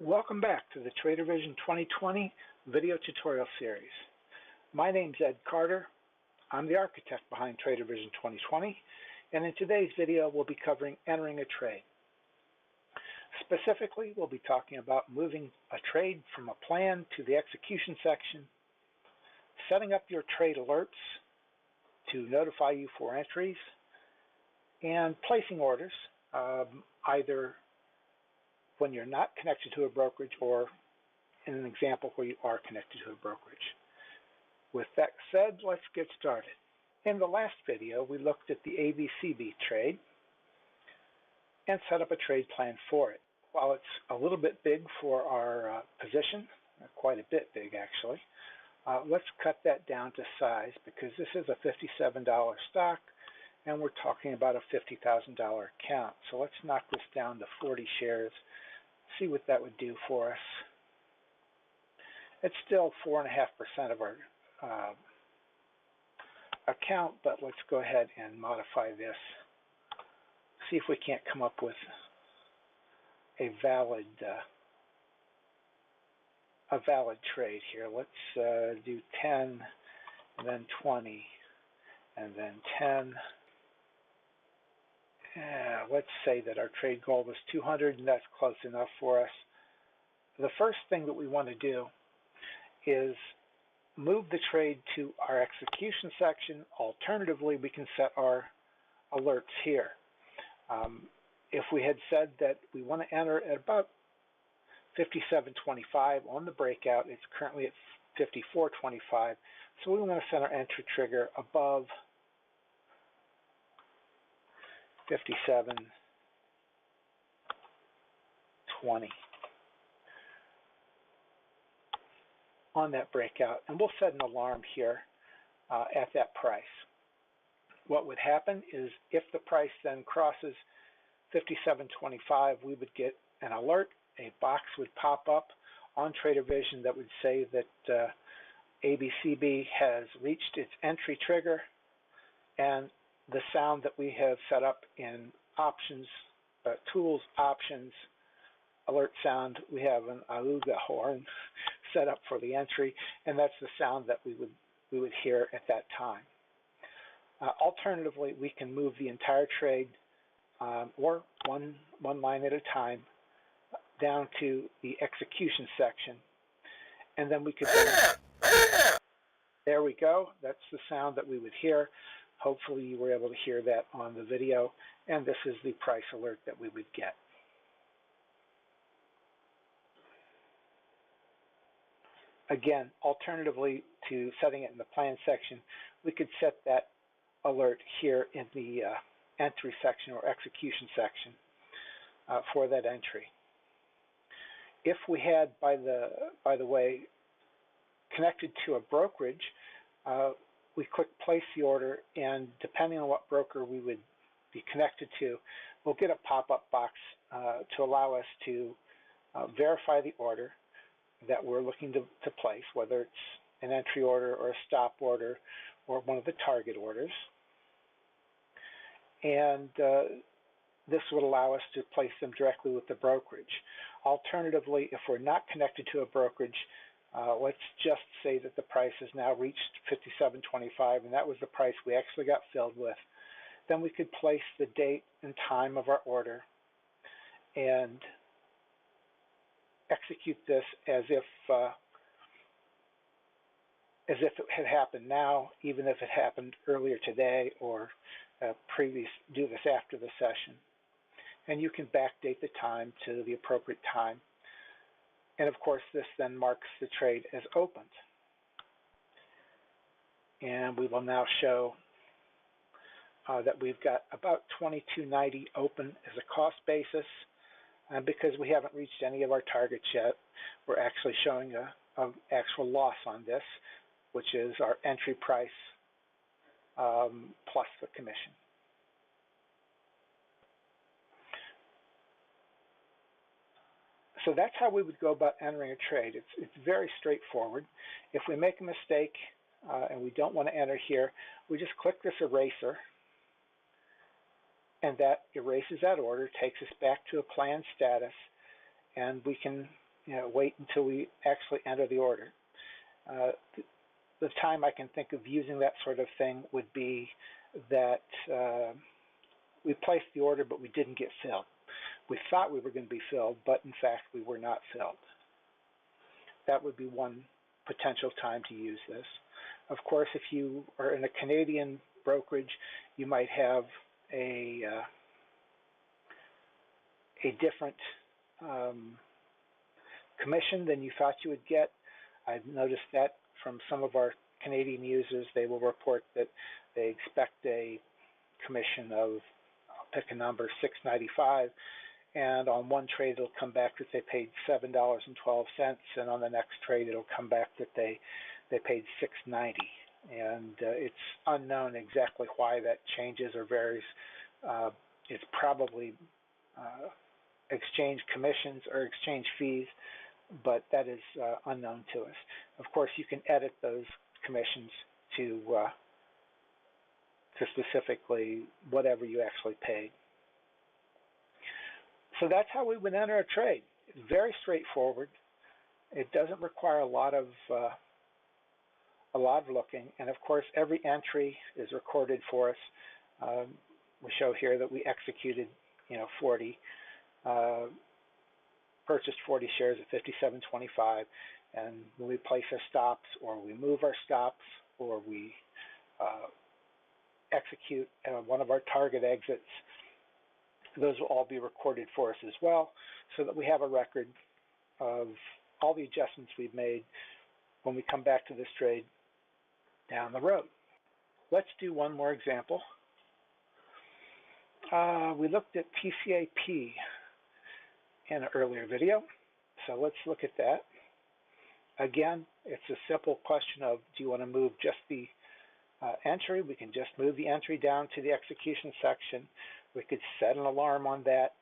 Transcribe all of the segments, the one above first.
Welcome back to the Trader Vision 2020 video tutorial series. My name's Ed Carter. I'm the architect behind Trader Vision 2020, and in today's video we'll be covering entering a trade. Specifically, we'll be talking about moving a trade from a plan to the execution section, setting up your trade alerts to notify you for entries, and placing orders, either when you're not connected to a brokerage or in an example where you are connected to a brokerage. With that said, let's get started. In the last video, we looked at the ABCB trade and set up a trade plan for it. While it's a little bit big for our position, quite a bit big actually, let's cut that down to size because this is a $57 stock and we're talking about a $50,000 account. So let's knock this down to 40 shares. See what that would do for us. It's still 4.5% of our account, but let's go ahead and modify this. See if we can't come up with a valid trade here. Let's do 10, and then 20, and then 10. Let's say that our trade goal was 200, and that's close enough for us. The first thing that we want to do is move the trade to our execution section. Alternatively, we can set our alerts here. If we had said that we want to enter at about 57.25 on the breakout, it's currently at 54.25, so we want to set our entry trigger above 57.20 on that breakout, and we'll set an alarm here at that price. What would happen is if the price then crosses 57.25, we would get an alert. A box would pop up on Trader Vision that would say that ABCB has reached its entry trigger, and the sound that we have set up in options, tools, options, alert sound, we have an Auga horn set up for the entry, and that's the sound that we would hear at that time. Alternatively, we can move the entire trade or one line at a time down to the execution section, and then we could there we go, that's the sound that we would hear. Hopefully you were able to hear that on the video, and this is the price alert that we would get. Again, alternatively to setting it in the plan section, we could set that alert here in the entry section or execution section for that entry. If we had, by the way, connected to a brokerage, we click place the order, and depending on what broker we would be connected to, we'll get a pop-up box to allow us to verify the order that we're looking to place, whether it's an entry order or a stop order or one of the target orders. And this would allow us to place them directly with the brokerage. Alternatively, if we're not connected to a brokerage, let's just say that the price has now reached 57.25, and that was the price we actually got filled with. Then we could place the date and time of our order and execute this as if it had happened now, even if it happened earlier today or do this after the session. And you can backdate the time to the appropriate time. And of course, this then marks the trade as opened. And we will now show that we've got about $22.90 open as a cost basis. And because we haven't reached any of our targets yet, we're actually showing an actual loss on this, which is our entry price plus the commission. So that's how we would go about entering a trade. It's very straightforward. If we make a mistake and we don't want to enter here, we just click this eraser, and that erases that order, takes us back to a plan status, and we can wait until we actually enter the order. The time I can think of using that sort of thing would be that we placed the order but we didn't get filled. We thought we were going to be filled, but in fact we were not filled. That would be one potential time to use this. Of course, if you are in a Canadian brokerage, you might have a different commission than you thought you would get. I've noticed that from some of our Canadian users. They will report that they expect a commission of, I'll pick a number, $6.95, and on one trade it'll come back that they paid $7.12, and on the next trade it'll come back that they paid $6.90. And it's unknown exactly why that changes or varies. It's probably exchange commissions or exchange fees, but that is unknown to us. Of course, you can edit those commissions to specifically whatever you actually paid. So that's how we would enter a trade. It's very straightforward. It doesn't require a lot of looking, and of course, every entry is recorded for us. We show here that we executed, 40. Purchased 40 shares at $57.25, and when we place our stops, or we move our stops, or we execute one of our target exits, those will all be recorded for us as well, so that we have a record of all the adjustments we've made when we come back to this trade down the road. Let's do one more example. We looked at TCAP in an earlier video, so let's look at that. Again, it's a simple question of, do you want to move just the entry? We can just move the entry down to the execution section. We could set an alarm on that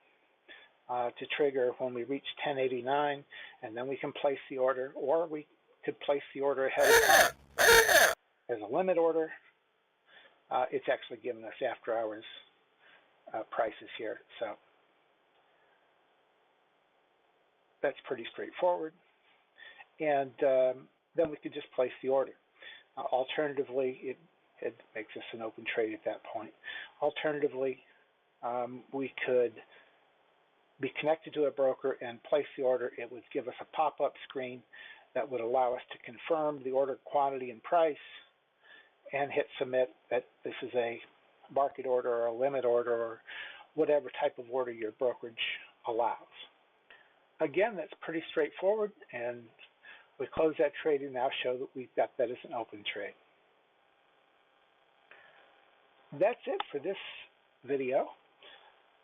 to trigger when we reach 1089, and then we can place the order, or we could place the order ahead of time. As a limit order, it's actually giving us after hours prices here, so that's pretty straightforward. And then we could just place the order. Alternatively, it makes us an open trade at that point. Alternatively, we could be connected to a broker and place the order. It would give us a pop-up screen that would allow us to confirm the order quantity and price and hit submit that this is a market order or a limit order or whatever type of order your brokerage allows. Again, that's pretty straightforward, and we close that trade and now show that we've got that as an open trade. That's it for this video.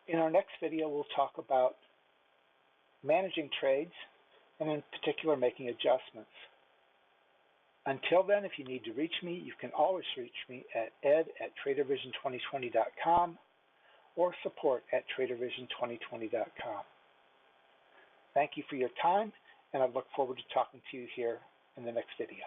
In our next video, we'll talk about managing trades, and in particular, making adjustments. Until then, if you need to reach me, you can always reach me at ed@tradervision2020.com or support@tradervision2020.com. Thank you for your time, and I look forward to talking to you here in the next video.